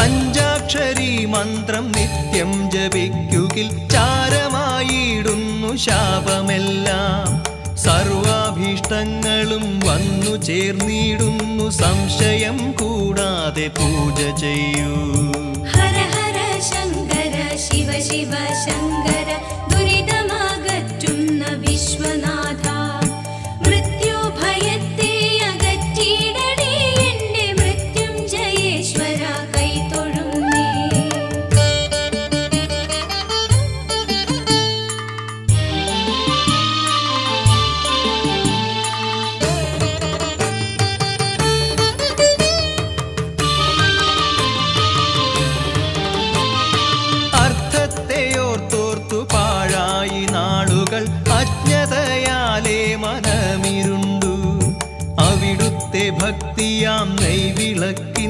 പഞ്ചാക്ഷരി മന്ത്രം നിത്യം ജപിക്കുകിൽ ചാരമായിടുന്നു ശാപമെല്ലാം. സർവാഭീഷ്ടങ്ങളും വന്നു ചേർന്നിടുന്നു, സംശയം കൂടാതെ പൂജ ചെയ്യൂ. ഹര ഹര ശങ്കര ശിവ ശിവ ശങ്കര, ദുരിതമകറ്റുന്ന വിശ്വനാഥ. മൃത്യുഭയത്തെ അകറ്റിയിടണേ, എന്റെ മൃത്യുഞ്ജയേശ്വര കൈതൊഴുന്നേ. അജ്ഞതയാലേ മനമിരുണ്ടു, അവിടുത്തെ ഭക്തിയാം നെയ്വിളക്കി